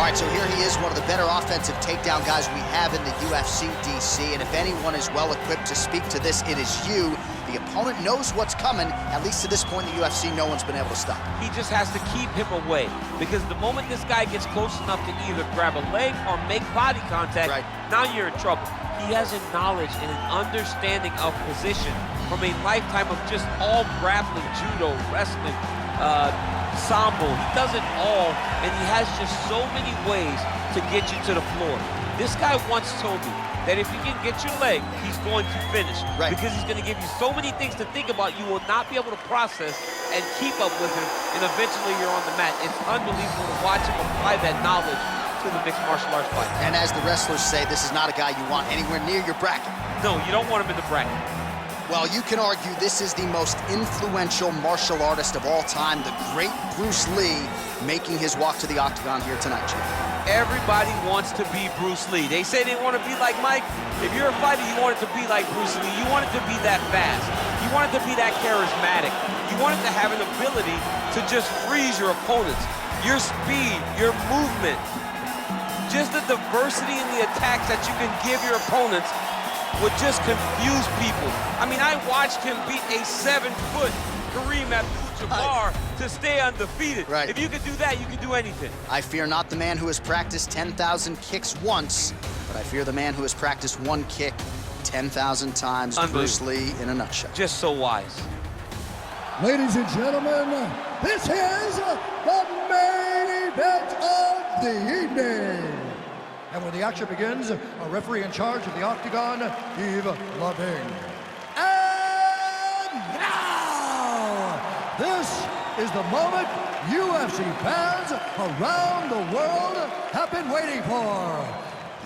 All right, so here he is, one of the better offensive takedown guys we have in the UFC, DC. And if anyone is well equipped to speak to this, it is you. The opponent knows what's coming. At least to this point in the UFC, no one's been able to stop. He just has to keep him away, because the moment this guy gets close enough to either grab a leg or make body contact, now you're in trouble. He has a knowledge and an understanding of position from a lifetime of just all grappling, judo, wrestling, sambo. He does it all, and he has just so many ways to get you to the floor. This guy once told me that if you can get your leg, he's going to finish. Because he's going to give you so many things to think about, you will not be able to process and keep up with him, and eventually you're on the mat. It's unbelievable to watch him apply that knowledge to the mixed martial arts fight. And as the wrestlers say, this is not a guy you want anywhere near your bracket. No, you don't want him in the bracket. Well, you can argue this is the most influential martial artist of all time, the great Bruce Lee, making his walk to the octagon here tonight, Chief. Everybody wants to be Bruce Lee. They say they want to be like Mike. If you're a fighter, you want it to be like Bruce Lee. You want it to be that fast. You want it to be that charismatic. You want it to have an ability to just freeze your opponents. Your speed, your movement, just the diversity in the attacks that you can give your opponents would just confuse people. I mean, I watched him beat a 7-foot Kareem Abdul-Jabbar to stay undefeated. If you could do that, you could do anything. I fear not the man who has practiced 10,000 kicks once, but I fear the man who has practiced one kick 10,000 times. Bruce Lee in a nutshell. Just so wise. Ladies and gentlemen, this is the main event of the evening. And when the action begins, a referee in charge of the octagon, Yves Loving. And now, this is the moment UFC fans around the world have been waiting for.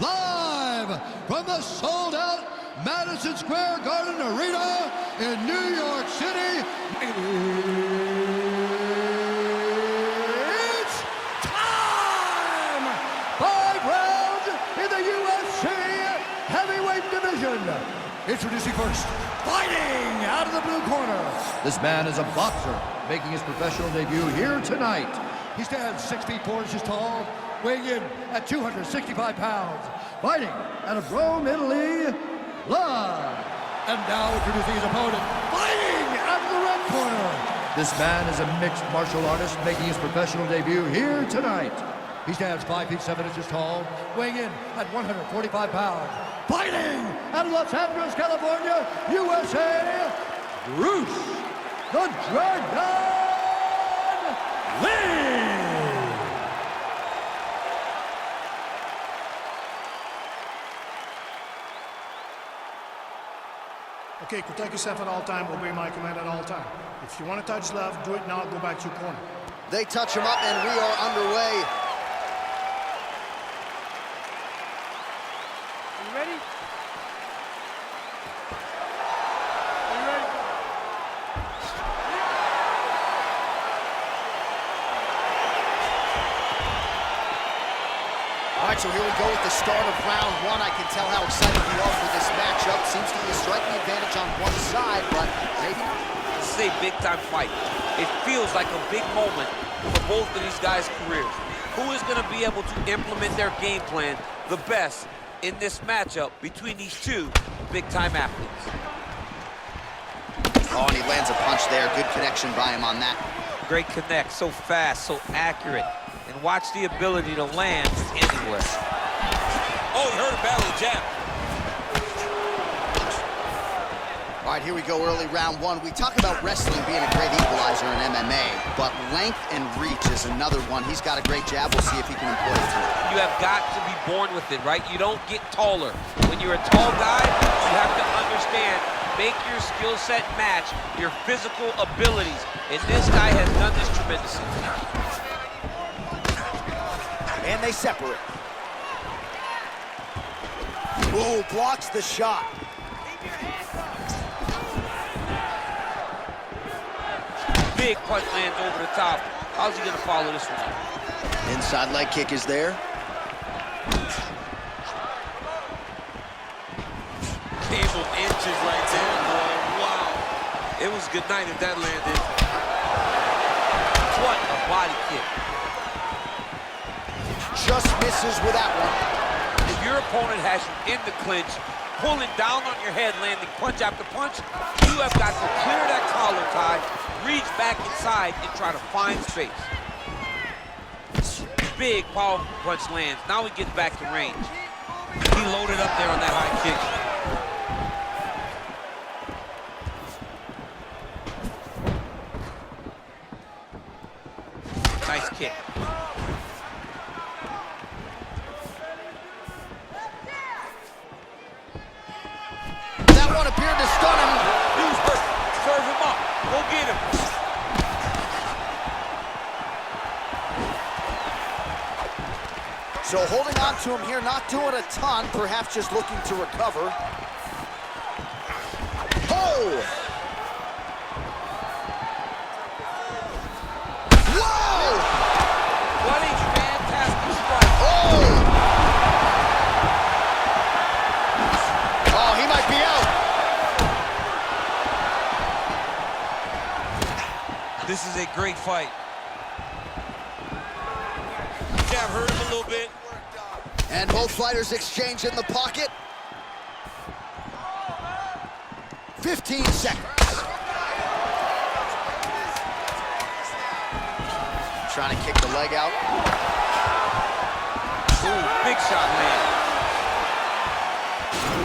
Live from the sold-out Madison Square Garden Arena in New York City, it's time! 5 rounds in the UFC heavyweight division. Introducing first, fighting out of the blue corner. This man is a boxer, making his professional debut here tonight. He stands 6 feet 4 inches tall, weighing in at 265 pounds. Fighting out of Rome, Italy, live. And now introducing his opponent, fighting out of the red corner. This man is a mixed martial artist, making his professional debut here tonight. He stands 5 feet 7 inches tall, weighing in at 145 pounds. Fighting out of Los Angeles, California, USA, Bruce the Dragon Lee! Okay, protect yourself at all time, obey my command at all time. If you want to touch left, do it now, go back to your corner. They touch him up and we are underway. Are you ready? Are you ready? All right, so here we go with the start of round 1. I can tell how excited we are for this matchup. Seems to be a striking advantage on one side, but maybe not. This is a big-time fight. It feels like a big moment for both of these guys' careers. Who is going to be able to implement their game plan the best in this matchup between these two big-time athletes? Oh, and he lands a punch there. Good connection by him on that. Great connect, so fast, so accurate. And watch the ability to land anywhere. Oh, he heard a battle jab. All right, here we go, early round 1. We talk about wrestling being a great equalizer in MMA, but length and reach is another one. He's got a great jab. We'll see if he can employ it too. You have got to be born with it, right? You don't get taller. When you're a tall guy, you have to understand, make your skill set match your physical abilities. And this guy has done this tremendously. And they separate. Ooh, blocks the shot. Big punch lands over the top. How's he gonna follow this one? Inside leg kick is there. Came inches right there, boy. Wow. It was good night if that landed. What a body kick. Just misses with that one. If your opponent has you in the clinch, pulling down on your head, landing punch after punch, you have got to clear that collar tie, reach back inside, and try to find space. Big, powerful punch lands. Now he gets back to range. He loaded up there on that high kick. Nice kick. That one appeared to stun him. He's hurt. Serve him up. Go get him. So holding on to him here, not doing a ton, perhaps just looking to recover. Oh! Whoa! What a fantastic strike. Oh! Oh, he might be out. This is a great fight. Jab hurt him a little bit. And both fighters exchange in the pocket. 15 seconds. Trying to kick the leg out. Ooh, big shot, man.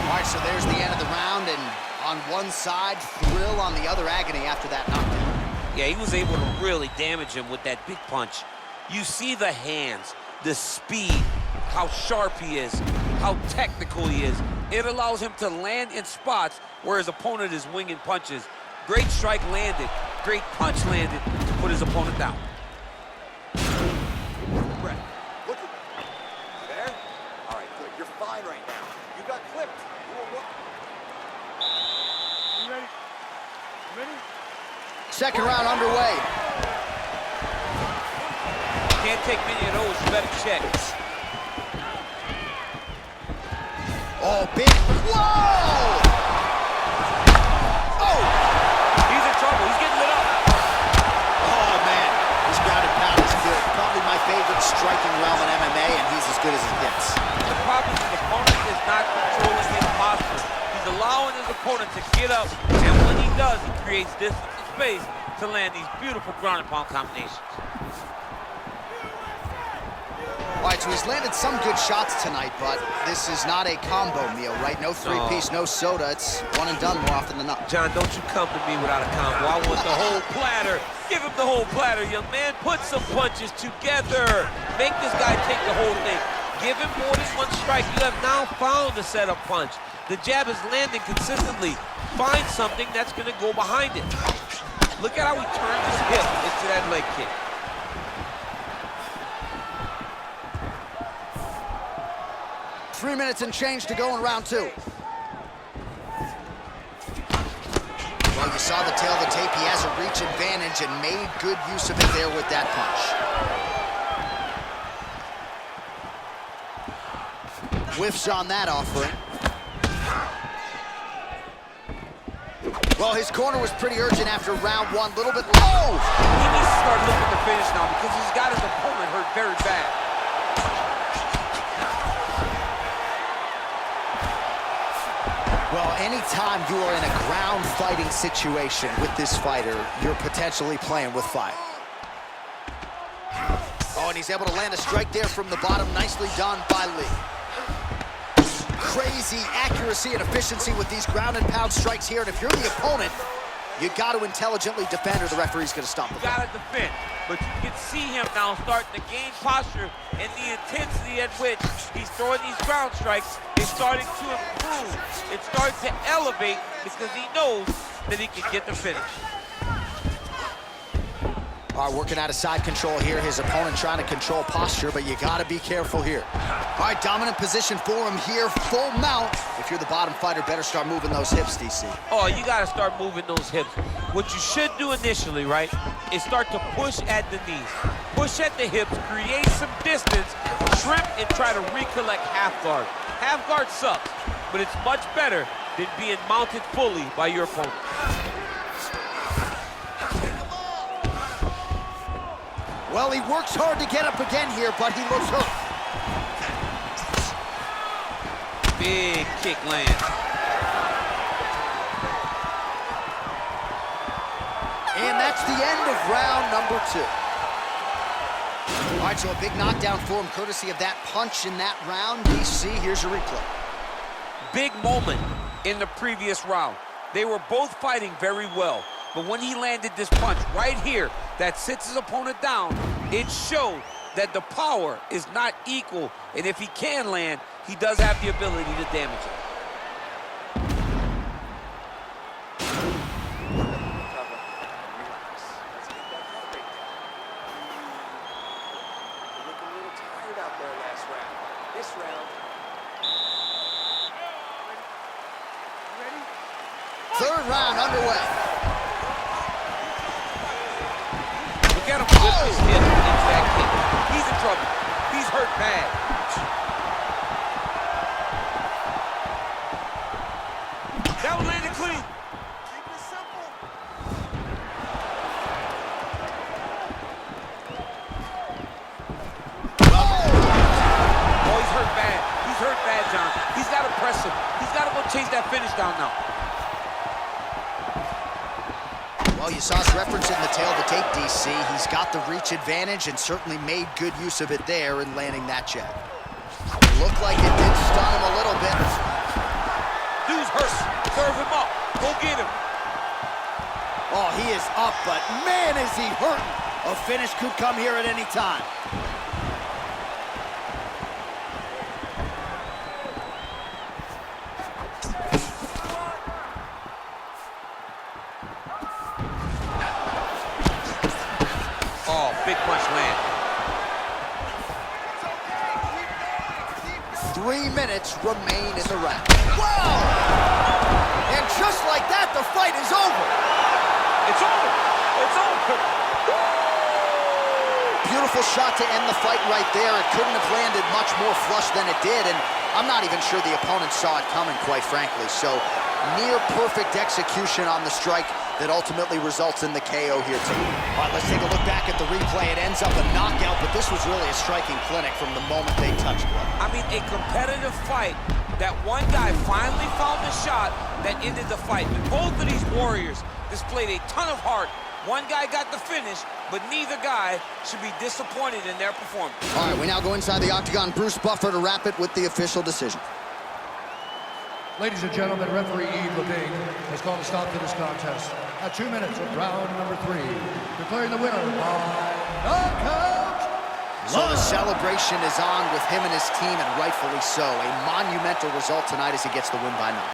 All right, so there's the end of the round, and on one side, thrill, on the other, agony after that knockdown. Yeah, he was able to really damage him with that big punch. You see the hands, the speed, how sharp he is, how technical he is. It allows him to land in spots where his opponent is winging punches. Great strike landed, great punch landed to put his opponent down. Brett, look at me. You there? All right, good. You're fine right now. You got clipped. You ready? You ready? Second round underway. Can't take many of those, you better check. Oh, big. Whoa! Oh! He's in trouble, he's getting lit up. Oh, man. This grounded pound is good. Probably my favorite striking realm in MMA, and he's as good as it gets. The problem is his opponent is not controlling his posture. He's allowing his opponent to get up, and when he does, he creates distance and space to land these beautiful ground and pound combinations. All right, so he's landed some good shots tonight, but this is not a combo meal, right? No three-piece, no soda. It's one and done more often than not. John, don't you come to me without a combo. I want the whole platter. Give him the whole platter, young man. Put some punches together. Make this guy take the whole thing. Give him more than one strike. You have now found the setup punch. The jab is landing consistently. Find something that's going to go behind it. Look at how he turned his hip into that leg kick. Three minutes and change to go in round two. Well, you saw the tail of the tape. He has a reach advantage and made good use of it there with that punch. Whiffs on that offering. Well, his corner was pretty urgent after round one. Little bit low. He needs to start looking to finish now because he's got his opponent hurt very bad. Well, anytime you are in a ground fighting situation with this fighter, you're potentially playing with fire. Oh, and he's able to land a strike there from the bottom. Nicely done by Lee. Crazy accuracy and efficiency with these ground and pound strikes here. And if you're the opponent, you got to intelligently defend or the referee's going to stop the fight. Got to defend, but you can see him now starting to gain posture and the intensity at which he's throwing these ground strikes is starting to improve. It's starting to elevate because he knows that he can get the finish. All right, working out of side control here. His opponent trying to control posture, but you got to be careful here. All right, dominant position for him here. Full mount. If you're the bottom fighter, better start moving those hips, DC. Oh, you got to start moving those hips. What you should do initially, right, is start to push at the knees. Push at the hips, create some distance, shrimp, and try to recollect half guard. Half guard sucks, but it's much better than being mounted fully by your opponent. Well, he works hard to get up again here, but he looks hurt. Big kick lands. And that's the end of round number 2. All right, so a big knockdown for him, courtesy of that punch in that round. DC, here's a replay. Big moment in the previous round. They were both fighting very well, but when he landed this punch right here that sits his opponent down, it showed that the power is not equal, and if he can land, he does have the ability to damage it. Third round underway. Look at him flip his hip into that kick. He's in trouble. He's hurt bad. That one landed clean. Keep it simple. Oh, he's hurt bad. He's hurt bad, John. He's got to press him. He's got to go chase that finish down now. Well, you saw us referencing the tail of the tape, DC. He's got the reach advantage and certainly made good use of it there in landing that jab. Looked like it did stun him a little bit. Dude's hurt. Serve him up. Go get him. Oh, he is up, but man, is he hurting. A finish could come here at any time. Oh, big punch land. 3 minutes remain in the round. Whoa! And just like that, the fight is over. It's over. It's over. Beautiful shot to end the fight right there. It couldn't have landed much more flush than it did, and I'm not even sure the opponent saw it coming, quite frankly. So, near perfect execution on the strike that ultimately results in the KO here, too. All right, let's take a look back at the replay. It ends up a knockout, but this was really a striking clinic from the moment they touched blood. I mean, a competitive fight that one guy finally found the shot that ended the fight. And both of these warriors displayed a ton of heart. One guy got the finish, but neither guy should be disappointed in their performance. All right, we now go inside the octagon. Bruce Buffer to wrap it with the official decision. Ladies and gentlemen, referee Yves Levine has called a stop to this contest at 2 minutes of round number 3, declaring the winner by knockout. So the celebration is on with him and his team, and rightfully so. A monumental result tonight as he gets the win by knockout.